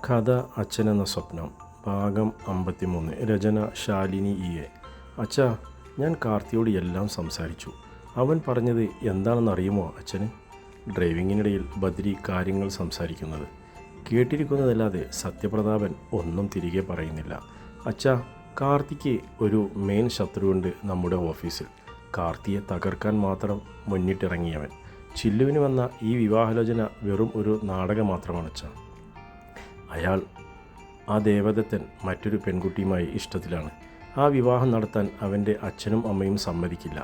കഥ അച്ഛനെന്ന സ്വപ്നം ഭാഗം 53 രചന ശാലിനി എ. അച്ഛാ, ഞാൻ കാർത്തിയോട് എല്ലാം സംസാരിച്ചു. അവൻ പറഞ്ഞത് എന്താണെന്നറിയുമോ അച്ഛന്? ഡ്രൈവിങ്ങിനിടയിൽ ബദ്രി കാര്യങ്ങൾ സംസാരിക്കുന്നത് കേട്ടിരിക്കുന്നതല്ലാതെ സത്യപ്രതാപൻ ഒന്നും തിരികെ പറയുന്നില്ല. അച്ഛാ, കാർത്തിക്ക് ഒരു മെയിൻ ശത്രുവുണ്ട് നമ്മുടെ ഓഫീസിൽ. കാർത്തിയെ തകർക്കാൻ മാത്രം മുന്നിട്ടിറങ്ങിയവൻ. ചില്ലുവിന് വന്ന ഈ വിവാഹാലോചന വെറും ഒരു നാടകം മാത്രമാണ് അച്ഛാ. അയാൾ ആ ദേവദത്തൻ മറ്റൊരു പെൺകുട്ടിയുമായി ഇഷ്ടത്തിലാണ്. ആ വിവാഹം നടത്താൻ അവൻ്റെ അച്ഛനും അമ്മയും സമ്മതിക്കില്ല.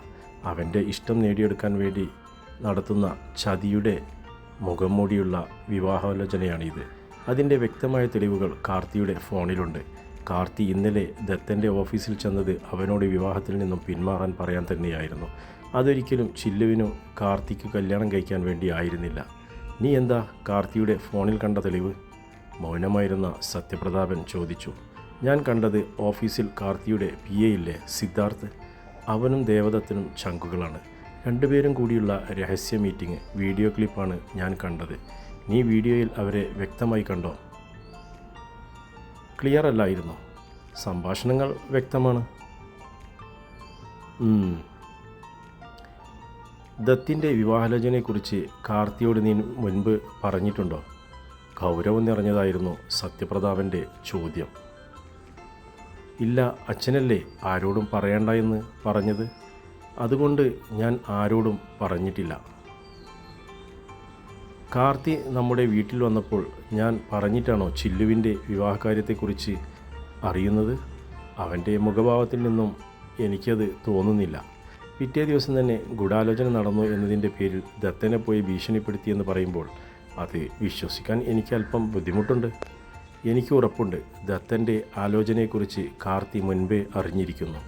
അവൻ്റെ ഇഷ്ടം നേടിയെടുക്കാൻ വേണ്ടി നടത്തുന്ന ചതിയുടെ മുഖം മൂടിയുള്ള വിവാഹാലോചനയാണിത്. അതിൻ്റെ വ്യക്തമായ തെളിവുകൾ കാർത്തിയുടെ ഫോണിലുണ്ട്. കാർത്തി ഇന്നലെ ദത്തൻ്റെ ഓഫീസിൽ ചെന്നത് അവനോട് വിവാഹത്തിൽ നിന്നും പിന്മാറാൻ പറയാൻ തന്നെയായിരുന്നു. അതൊരിക്കലും ചില്ലുവിനും കാർത്തിക്ക് കല്യാണം കഴിക്കാൻ വേണ്ടി ആയിരുന്നില്ല. നീ എന്താ കാർത്തിയുടെ ഫോണിൽ കണ്ട തെളിവ്? മൗനമായിരുന്ന സത്യപ്രതാപൻ ചോദിച്ചു. ഞാൻ കണ്ടത് ഓഫീസിൽ കാർത്തിയുടെ PA ഇല്ലേ, സിദ്ധാർത്ഥ്. അവനും ദേവദത്തനും ചങ്കുകളാണ്. രണ്ടുപേരും കൂടിയുള്ള രഹസ്യ മീറ്റിംഗ് വീഡിയോ ക്ലിപ്പാണ് ഞാൻ കണ്ടത്. നീ വീഡിയോയിൽ അവരെ വ്യക്തമായി കണ്ടോ? ക്ലിയർ അല്ലായിരുന്നു. സംഭാഷണങ്ങൾ വ്യക്തമാണ്. ദത്തിൻ്റെ വിവാഹാലോചനയെക്കുറിച്ച് കാർത്തിയോട് നീ മുൻപ് പറഞ്ഞിട്ടുണ്ടോ? ഗൗരവം നിറഞ്ഞതായിരുന്നു സത്യപ്രതാപൻ്റെ ചോദ്യം. ഇല്ല, അച്ഛനല്ലേ ആരോടും പറയണ്ട എന്ന് പറഞ്ഞത്. അതുകൊണ്ട് ഞാൻ ആരോടും പറഞ്ഞിട്ടില്ല. കാർത്തി നമ്മുടെ വീട്ടിൽ വന്നപ്പോൾ ഞാൻ പറഞ്ഞിട്ടാണോ ചില്ലുവിൻ്റെ വിവാഹകാര്യത്തെക്കുറിച്ച് അറിയുന്നത്? അവൻ്റെ മുഖഭാവത്തിൽ നിന്നും എനിക്കത് തോന്നുന്നില്ല. പിറ്റേ ദിവസം തന്നെ ഗൂഢാലോചന നടന്നു എന്നതിൻ്റെ പേരിൽ ദത്തനെ പോയി ഭീഷണിപ്പെടുത്തിയെന്ന് പറയുമ്പോൾ അത് വിശ്വസിക്കാൻ എനിക്ക് അല്പം ബുദ്ധിമുട്ടുണ്ട്. എനിക്ക് ഉറപ്പുണ്ട് ദത്തൻ്റെ ആലോചനയെക്കുറിച്ച് കാർത്തി മുൻപേ അറിഞ്ഞിരിക്കുന്നു.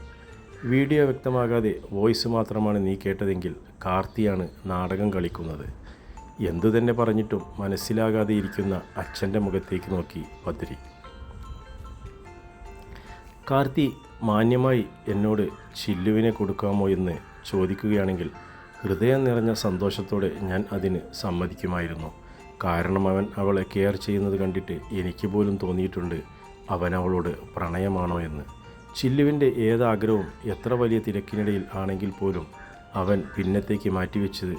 വീഡിയോ വ്യക്തമാകാതെ വോയിസ് മാത്രമാണ് നീ കേട്ടതെങ്കിൽ കാർത്തിയാണ് നാടകം കളിക്കുന്നത്. എന്തു തന്നെ പറഞ്ഞിട്ടും മനസ്സിലാകാതെ ഇരിക്കുന്ന അച്ഛൻ്റെ മുഖത്തേക്ക് നോക്കി ബദ്രി. കാർത്തി മാന്യമായി എന്നോട് ചില്ലുവിനെ കൊടുക്കാമോ എന്ന് ചോദിക്കുകയാണെങ്കിൽ ഹൃദയം നിറഞ്ഞ സന്തോഷത്തോടെ ഞാൻ അതിന് സമ്മതിക്കുമായിരുന്നു. കാരണം അവൻ അവളെ കെയർ ചെയ്യുന്നത് കണ്ടിട്ട് എനിക്ക് പോലും തോന്നിയിട്ടുണ്ട് അവൻ അവളോട് പ്രണയമാണോ എന്ന്. ചില്ലുവിൻ്റെ ഏതാഗ്രഹവും എത്ര വലിയ തിരക്കിനിടയിൽ ആണെങ്കിൽ പോലും അവൻ പിന്നത്തേക്ക് മാറ്റിവെച്ചത്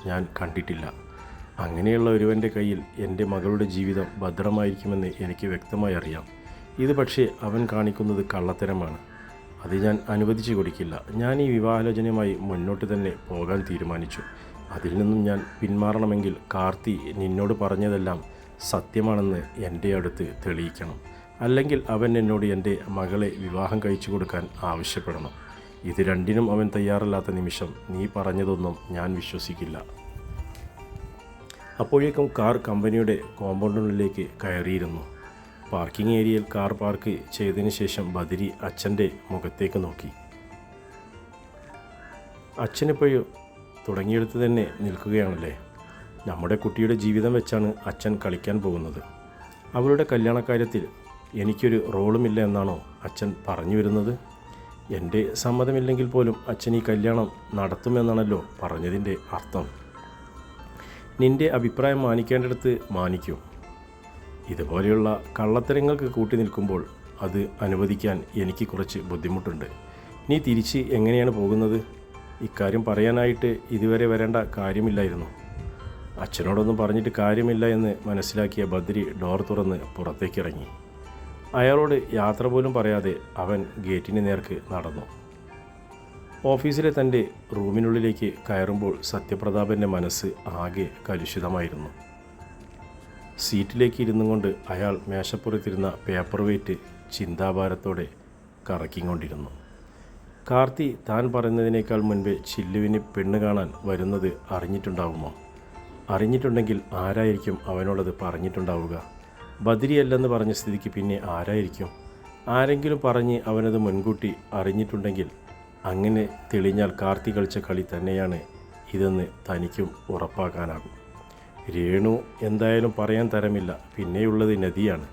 ഞാൻ കണ്ടിട്ടില്ല. അങ്ങനെയുള്ള ഒരുവൻ്റെ കയ്യിൽ എൻ്റെ മകളുടെ ജീവിതം ഭദ്രമായിരിക്കുമെന്ന് എനിക്ക് വ്യക്തമായി അറിയാം. ഇത് പക്ഷേ അവൻ കാണിക്കുന്നത് കള്ളത്തരമാണ്. അത് ഞാൻ അനുവദിച്ചു കൊടുക്കില്ല. ഞാൻ ഈ വിവാഹാലോചനയുമായി മുന്നോട്ട് തന്നെ പോകാൻ തീരുമാനിച്ചു. അതിൽ നിന്നും ഞാൻ പിന്മാറണമെങ്കിൽ കാർത്തി നിന്നോട് പറഞ്ഞതെല്ലാം സത്യമാണെന്ന് എൻ്റെ അടുത്ത് തെളിയിക്കണം. അല്ലെങ്കിൽ അവൻ എന്നോട് എൻ്റെ മകളെ വിവാഹം കഴിച്ചു കൊടുക്കാൻ ആവശ്യപ്പെടണം. ഇത് രണ്ടിനും അവൻ തയ്യാറല്ലാത്ത നിമിഷം നീ പറഞ്ഞതൊന്നും ഞാൻ വിശ്വസിക്കില്ല. അപ്പോഴേക്കും കാർ കമ്പനിയുടെ കോമ്പൗണ്ടിനുള്ളിലേക്ക് കയറിയിരുന്നു. പാർക്കിംഗ് ഏരിയയിൽ കാർ പാർക്ക് ചെയ്തതിന് ശേഷം ബദ്രി അച്ഛൻ്റെ മുഖത്തേക്ക് നോക്കി. അച്ഛനിപ്പോഴും തുടങ്ങിയെടുത്ത് തന്നെ നിൽക്കുകയാണല്ലേ? നമ്മുടെ കുട്ടിയുടെ ജീവിതം വെച്ചാണ് അച്ഛൻ കളിക്കാൻ പോകുന്നത്. അവളുടെ കല്യാണക്കാര്യത്തിൽ എനിക്കൊരു റോളുമില്ല എന്നാണോ അച്ഛൻ പറഞ്ഞു വരുന്നത്? എൻ്റെ സമ്മതമില്ലെങ്കിൽ പോലും അച്ഛൻ ഈ കല്യാണം നടത്തുമെന്നാണല്ലോ പറഞ്ഞതിൻ്റെ അർത്ഥം. നിൻ്റെ അഭിപ്രായം മാനിക്കേണ്ടടുത്ത് മാനിക്കും. ഇതുപോലെയുള്ള കള്ളത്തരങ്ങൾക്ക് കൂട്ടി നിൽക്കുമ്പോൾ അത് അനുവദിക്കാൻ എനിക്ക് കുറച്ച് ബുദ്ധിമുട്ടുണ്ട്. നീ തിരിച്ച് എങ്ങനെയാണ് പോകുന്നത്? ഇക്കാര്യം പറയാനായിട്ട് ഇതുവരെ വരേണ്ട കാര്യമില്ലായിരുന്നു. അച്ഛനോടൊന്നും പറഞ്ഞിട്ട് കാര്യമില്ല എന്ന് മനസ്സിലാക്കിയ ബദ്രി ഡോർ തുറന്ന് പുറത്തേക്കിറങ്ങി. അയാളോട് യാത്ര പോലും പറയാതെ അവൻ ഗേറ്റിന് നേർക്ക് നടന്നു. ഓഫീസിലെ തൻ്റെ റൂമിനുള്ളിലേക്ക് കയറുമ്പോൾ സത്യപ്രതാപൻ്റെ മനസ്സ് ആകെ കലുഷിതമായിരുന്നു. സീറ്റിലേക്ക് ഇരുന്നും കൊണ്ട് അയാൾ മേശപ്പുറത്തിരുന്ന പേപ്പർ വെയിറ്റ് ചിന്താഭാരത്തോടെ കറക്കിക്കൊണ്ടിരുന്നു. കാർത്തി താൻ പറയുന്നതിനേക്കാൾ മുൻപേ ചില്ലുവിന് പെണ്ണ് കാണാൻ വരുന്നത് അറിഞ്ഞിട്ടുണ്ടാവുമോ? അറിഞ്ഞിട്ടുണ്ടെങ്കിൽ ആരായിരിക്കും അവനോടത് പറഞ്ഞിട്ടുണ്ടാവുക? ബദ്രിയല്ലെന്ന് പറഞ്ഞ സ്ഥിതിക്ക് പിന്നെ ആരായിരിക്കും? ആരെങ്കിലും പറഞ്ഞ് അവനത് മുൻകൂട്ടി അറിഞ്ഞിട്ടുണ്ടെങ്കിൽ അങ്ങനെ തെളിഞ്ഞാൽ കാർത്തി കളിച്ച കളി തന്നെയാണ് ഇതെന്ന് തനിക്കും ഉറപ്പാക്കാനാകും. രേണു എന്തായാലും പറയാൻ തരമില്ല. പിന്നെയുള്ളത് നദിയാണ്.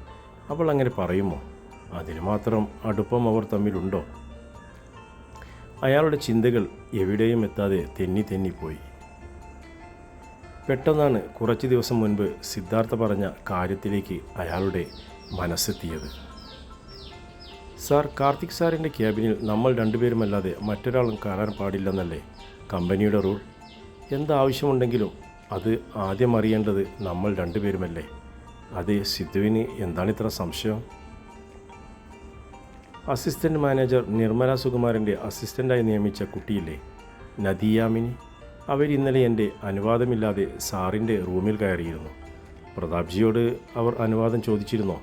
അവൾ അങ്ങനെ പറയുമോ? അതിന് മാത്രം അടുപ്പം അവർ തമ്മിലുണ്ടോ? അയാളുടെ ചിന്തകൾ എവിടെയും എത്താതെ തെന്നിപ്പോയി. പെട്ടെന്നാണ് കുറച്ച് ദിവസം മുൻപ് സിദ്ധാർത്ഥ പറഞ്ഞ കാര്യത്തിലേക്ക് അയാളുടെ മനസ്സെത്തിയത്. സാർ, കാർത്തിക് സാറിൻ്റെ ക്യാബിനിൽ നമ്മൾ രണ്ടുപേരുമല്ലാതെ മറ്റൊരാളും കയറാൻ പാടില്ലെന്നല്ലേ കമ്പനിയുടെ റൂൾ? എന്താവശ്യമുണ്ടെങ്കിലും അത് ആദ്യം അറിയേണ്ടത് നമ്മൾ രണ്ടുപേരുമല്ലേ? അതെ, സിദ്ധുവിന് എന്താണിത്ര സംശയം? അസിസ്റ്റൻ്റ് മാനേജർ നിർമ്മല സുകുമാരൻ്റെ അസിസ്റ്റൻ്റായി നിയമിച്ച കുട്ടിയില്ലേ, നദിയാമിനി? അവരിന്നലെ എൻ്റെ അനുവാദമില്ലാതെ സാറിൻ്റെ റൂമിൽ കയറിയിരുന്നു. പ്രതാപ്ജിയോട് അവർ അനുവാദം ചോദിച്ചിരുന്നോ?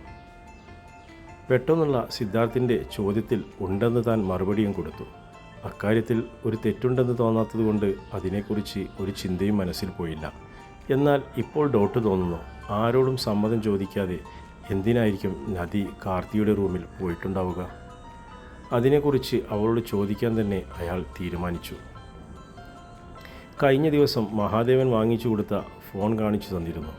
പെട്ടെന്നുള്ള സിദ്ധാർത്ഥിൻ്റെ ചോദ്യത്തിൽ ഉണ്ടെന്ന് താൻ മറുപടിയും കൊടുത്തു. അക്കാര്യത്തിൽ ഒരു തെറ്റുണ്ടെന്ന് തോന്നാത്തതുകൊണ്ട് അതിനെക്കുറിച്ച് ഒരു ചിന്തയും മനസ്സിൽ പോയില്ല. എന്നാൽ ഇപ്പോൾ ഡൗട്ട് തോന്നുന്നു, ആരോടും സമ്മതം ചോദിക്കാതെ എന്തിനായിരിക്കും നദി കാർത്തിയുടെ റൂമിൽ പോയിട്ടുണ്ടാവുക? അതിനെക്കുറിച്ച് അവളോട് ചോദിക്കാൻ തന്നെ അയാൾ തീരുമാനിച്ചു. കഴിഞ്ഞ ദിവസം മഹാദേവൻ വാങ്ങിച്ചു കൊടുത്ത ഫോൺ കാണിച്ചു തന്നിരുന്നു.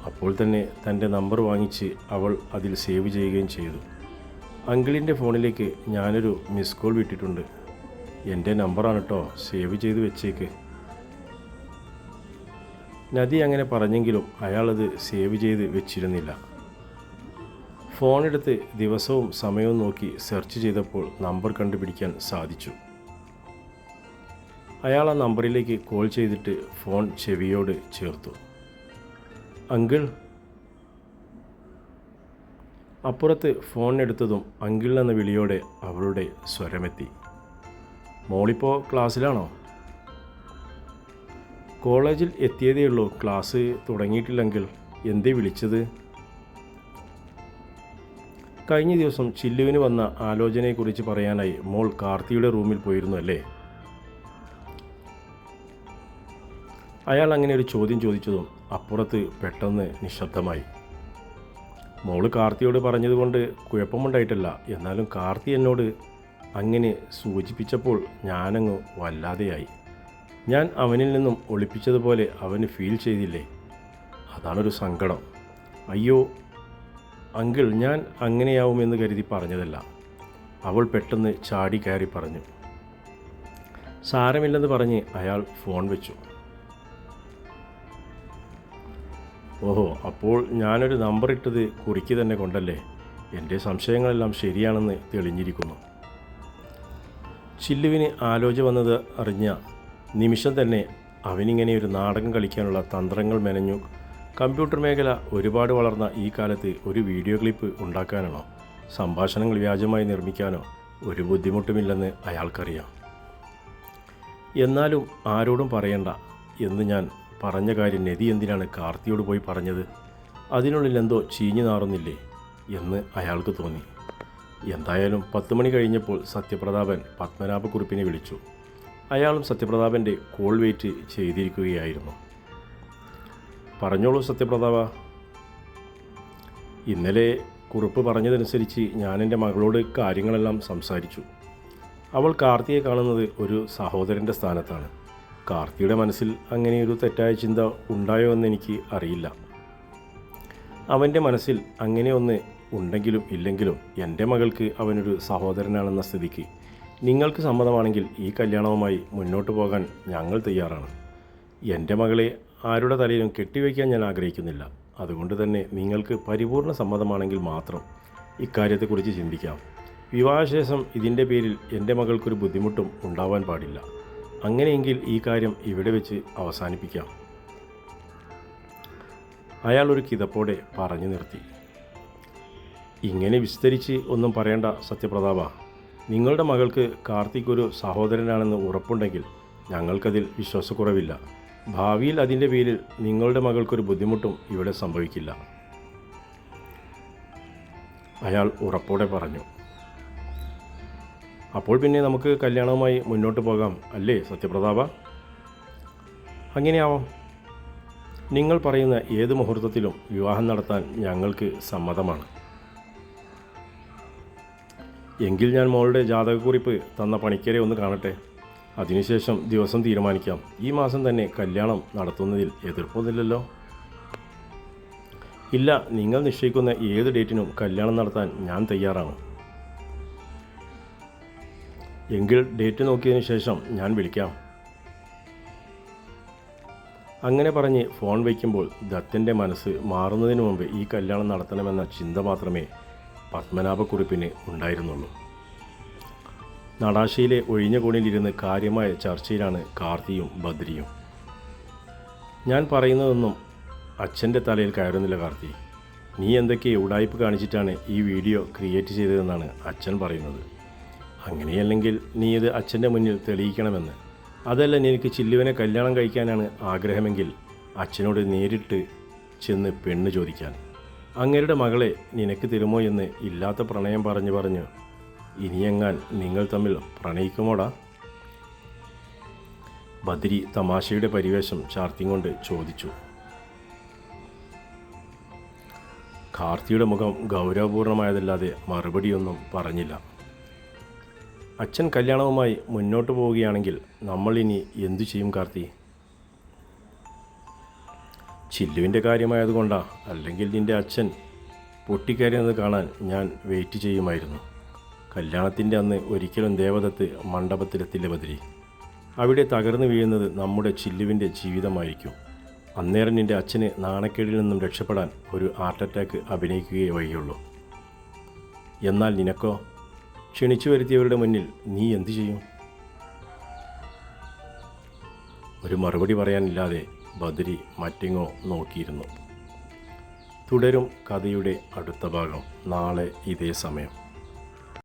അപ്പോൾ തന്നെ തൻ്റെ നമ്പർ വാങ്ങിച്ച് അവൾ അതിൽ സേവ് ചെയ്യുകയും ചെയ്തു. അങ്കിളിൻ്റെ ഫോണിലേക്ക് ഞാനൊരു മിസ് കോൾ വിട്ടിട്ടുണ്ട്. എൻ്റെ നമ്പറാണ് കേട്ടോ, സേവ് ചെയ്ത് വെച്ചേക്ക്. നദി അങ്ങനെ പറഞ്ഞെങ്കിലും അയാളത് സേവ് ചെയ്ത് വെച്ചിരുന്നില്ല. ഫോണെടുത്ത് ദിവസവും സമയവും നോക്കി സെർച്ച് ചെയ്തപ്പോൾ നമ്പർ കണ്ടുപിടിക്കാൻ സാധിച്ചു. അയാൾ ആ നമ്പറിലേക്ക് കോൾ ചെയ്തിട്ട് ഫോൺ ചെവിയോട് ചേർത്തു. അങ്കിൾ. അപ്പുറത്ത് ഫോൺ എടുത്തതും അങ്കിൾ എന്ന വിളിയോടെ അവളുടെ സ്വരമെത്തി. മോളിപ്പോൾ ക്ലാസ്സിലാണോ? കോളേജിൽ എത്തിയതേയുള്ളൂ, ക്ലാസ് തുടങ്ങിയിട്ടില്ലെങ്കിൽ. എന്തേ വിളിച്ചത്? കഴിഞ്ഞ ദിവസം ചില്ലുവിന് വന്ന ആലോചനയെക്കുറിച്ച് പറയാനായി മോൾ കാർത്തിയുടെ റൂമിൽ പോയിരുന്നു അല്ലേ? അയാൾ അങ്ങനെ ഒരു ചോദ്യം ചോദിച്ചതും അപ്പുറത്ത് പെട്ടെന്ന് നിശബ്ദമായി. മോള് കാർത്തിയോട് പറഞ്ഞതുകൊണ്ട് കുഴപ്പമുണ്ടായിട്ടല്ല, എന്നാലും കാർത്തി എന്നോട് അങ്ങനെ സൂചിപ്പിച്ചപ്പോൾ ഞാനങ്ങ് വല്ലാതെയായി. ഞാൻ അവനിൽ നിന്നും ഒളിപ്പിച്ചതുപോലെ അവന് ഫീൽ ചെയ്തില്ലേ? അതാണൊരു സങ്കടം. അയ്യോ അങ്കിൾ, ഞാൻ അങ്ങനെയാവുമെന്ന് കരുതി പറഞ്ഞതല്ല. അവൾ പെട്ടെന്ന് ചാടി കയറി പറഞ്ഞു. സാരമില്ലെന്ന് പറഞ്ഞ് അയാൾ ഫോൺ വെച്ചു. ഓഹോ, അപ്പോൾ ഞാനൊരു നമ്പർ ഇട്ടത് കുറിക്ക് തന്നെ കൊണ്ടല്ലേ? എൻ്റെ സംശയങ്ങളെല്ലാം ശരിയാണെന്ന് തെളിഞ്ഞിരിക്കുന്നു. ചില്ലുവിന് ആലോചന വന്നത് അറിഞ്ഞ നിമിഷം തന്നെ അവനിങ്ങനെ ഒരു നാടകം കളിക്കാനുള്ള തന്ത്രങ്ങൾ മെനഞ്ഞു. കമ്പ്യൂട്ടർ മേഖല ഒരുപാട് വളർന്ന ഈ കാലത്ത് ഒരു വീഡിയോ ക്ലിപ്പ് ഉണ്ടാക്കാനാണോ, സംഭാഷണങ്ങൾ വ്യാജമായി നിർമ്മിക്കാനോ ഒരു ബുദ്ധിമുട്ടുമില്ലെന്ന് അയാൾക്കറിയാം. എന്നാലും ആരോടും പറയണ്ട എന്ന് ഞാൻ പറഞ്ഞ കാര്യം നദി എന്തിനാണ് കാർത്തിയോട് പോയി പറഞ്ഞത്? അതിനുള്ളിൽ എന്തോ ചീഞ്ഞു നാറുന്നില്ലേ എന്ന് അയാൾക്ക് തോന്നി. എന്തായാലും 10 മണി കഴിഞ്ഞപ്പോൾ സത്യപ്രതാപൻ പത്മനാഭക്കുറിപ്പിനെ വിളിച്ചു. അയാളും സത്യപ്രതാപൻ്റെ കോൾ വെയിറ്റ് ചെയ്തിരിക്കുകയായിരുന്നു. പറഞ്ഞോളൂ സത്യപ്രതാപ. ഇന്നലെ കുറിപ്പ് പറഞ്ഞതനുസരിച്ച് ഞാൻ എൻ്റെ മകളോട് കാര്യങ്ങളെല്ലാം സംസാരിച്ചു. അവൾ കാർത്തിയെ കാണുന്നത് ഒരു സഹോദരൻ്റെ സ്ഥാനത്താണ്. കാർത്തിയുടെ മനസ്സിൽ അങ്ങനെയൊരു തെറ്റായ ചിന്ത ഉണ്ടായോ എന്ന് എനിക്ക് അറിയില്ല. അവൻ്റെ മനസ്സിൽ അങ്ങനെ ഒന്ന് ഉണ്ടെങ്കിലും ഇല്ലെങ്കിലും എൻ്റെ മകൾക്ക് അവനൊരു സഹോദരനാണെന്ന സ്ഥിതിക്ക് നിങ്ങൾക്ക് സമ്മതമാണെങ്കിൽ ഈ കല്യാണവുമായി മുന്നോട്ട് പോകാൻ ഞങ്ങൾ തയ്യാറാണ്. എൻ്റെ മകളെ ആരുടെ തലയിലും കെട്ടിവയ്ക്കാൻ ഞാൻ ആഗ്രഹിക്കുന്നില്ല. അതുകൊണ്ട് തന്നെ നിങ്ങൾക്ക് പരിപൂർണ സമ്മതമാണെങ്കിൽ മാത്രം ഇക്കാര്യത്തെക്കുറിച്ച് ചിന്തിക്കാം. വിവാഹശേഷം ഇതിൻ്റെ പേരിൽ എൻ്റെ മകൾക്കൊരു ബുദ്ധിമുട്ടും ഉണ്ടാവാൻ പാടില്ല. അങ്ങനെയെങ്കിൽ ഈ കാര്യം ഇവിടെ വെച്ച് അവസാനിപ്പിക്കാം. അയാൾ ഒരു കിതപ്പോടെ പറഞ്ഞു നിർത്തി. ഇങ്ങനെ വിസ്തരിച്ച് ഒന്നും പറയേണ്ട സത്യപ്രതാപ. നിങ്ങളുടെ മകൾക്ക് കാർത്തിക് ഒരു സഹോദരനാണെന്ന് ഉറപ്പുണ്ടെങ്കിൽ ഞങ്ങൾക്കതിൽ വിശ്വാസക്കുറവില്ല. ഭാവിയിൽ അതിൻ്റെ പേരിൽ നിങ്ങളുടെ മകൾക്കൊരു ബുദ്ധിമുട്ടും ഇവിടെ സംഭവിക്കില്ല. അയാൾ ഉറപ്പോടെ പറഞ്ഞു. അപ്പോൾ പിന്നെ നമുക്ക് കല്യാണവുമായി മുന്നോട്ട് പോകാം അല്ലേ സത്യപ്രതാപ? അങ്ങനെയാവാം. നിങ്ങൾ പറയുന്ന ഏത് മുഹൂർത്തത്തിലും വിവാഹം നടത്താൻ ഞങ്ങൾക്ക് സമ്മതമാണ്. എങ്കിൽ ഞാൻ മോളുടെ ജാതകക്കുറിപ്പ് തന്ന പണിക്കരെ ഒന്ന് കാണട്ടെ. അതിനുശേഷം ദിവസം തീരുമാനിക്കാം. ഈ മാസം തന്നെ കല്യാണം നടത്തുന്നതിൽ എതിർപ്പൊന്നുമില്ലല്ലോ? ഇല്ല, നിങ്ങൾ നിശ്ചയിക്കുന്ന ഏത് ഡേറ്റിനും കല്യാണം നടത്താൻ ഞാൻ തയ്യാറാണ്. എങ്കിൽ ഡേറ്റ് നോക്കിയതിന് ശേഷം ഞാൻ വിളിക്കാം. അങ്ങനെ പറഞ്ഞ് ഫോൺ വയ്ക്കുമ്പോൾ ദത്തൻ്റെ മനസ്സ് മാറുന്നതിന് മുമ്പ് ഈ കല്യാണം നടത്തണമെന്ന ചിന്ത മാത്രമേ പത്മനാഭക്കുറിപ്പിന് ഉണ്ടായിരുന്നുള്ളൂ. നടാശയിലെ ഒഴിഞ്ഞ കോണിലിരുന്ന് കാര്യമായ ചർച്ചയിലാണ് കാർത്തിയും ബദ്രിയും. ഞാൻ പറയുന്നതൊന്നും അച്ഛൻ്റെ തലയിൽ കയറുന്നില്ല കാർത്തി. നീ എന്തൊക്കെ ഉടായ്പ് കാണിച്ചിട്ടാണ് ഈ വീഡിയോ ക്രിയേറ്റ് ചെയ്തതെന്നാണ് അച്ഛൻ പറയുന്നത്. അങ്ങനെയല്ലെങ്കിൽ നീ ഇത് അച്ഛൻ്റെ മുന്നിൽ തെളിയിക്കണമെന്ന്. അതല്ല, നിനക്ക് ചില്ലുവിനെ കല്യാണം കഴിക്കാനാണ് ആഗ്രഹമെങ്കിൽ അച്ഛനോട് നേരിട്ട് ചെന്ന് പെണ്ണ് ചോദിക്കാൻ. അങ്ങേരുടെ മകളെ നിനക്ക് തരുമോ എന്ന് ഇല്ലാത്ത പ്രണയം പറഞ്ഞു ഇനിയെങ്ങാൻ നിങ്ങൾ തമ്മിൽ പ്രണയിക്കുമോടാ? ബദ്രി തമാശയുടെ പരിവേഷം ചാർത്തിക്കൊണ്ട് ചോദിച്ചു. കാർത്തിയുടെ മുഖം ഗൗരവപൂർണമായതല്ലാതെ മറുപടിയൊന്നും പറഞ്ഞില്ല. അച്ഛൻ കല്യാണവുമായി മുന്നോട്ട് പോവുകയാണെങ്കിൽ നമ്മൾ ഇനി എന്തു ചെയ്യും കാർത്തി? ചില്ലുവിൻ്റെ കാര്യമായതുകൊണ്ടാ, അല്ലെങ്കിൽ നിൻ്റെ അച്ഛൻ പൊട്ടിക്കരയുന്നത് കാണാൻ ഞാൻ വെയിറ്റ് ചെയ്യുമായിരുന്നു. കല്യാണത്തിൻ്റെ അന്ന് ഒരിക്കലും ദേവദത്ത് മണ്ഡപത്തിലെത്തില്ല ബദ്രി. അവിടെ തകർന്നു വീഴുന്നത് നമ്മുടെ ചില്ലുവിൻ്റെ ജീവിതമായിരിക്കും. അന്നേരം നിൻ്റെ അച്ഛന് നാണക്കേടിൽ നിന്നും രക്ഷപ്പെടാൻ ഒരു ഹാർട്ട് അറ്റാക്ക് അഭിനയിക്കുകയേ വഴിയുള്ളൂ. എന്നാൽ നിനക്കോ? ക്ഷണിച്ചു വരുത്തിയവരുടെ മുന്നിൽ നീ എന്തു ചെയ്യും? ഒരു മറുപടി പറയാനില്ലാതെ ബദ്രി മറ്റെങ്ങോ നോക്കിയിരുന്നു. തുടരും കഥയുടെ അടുത്ത ഭാഗം നാളെ ഇതേ സമയം.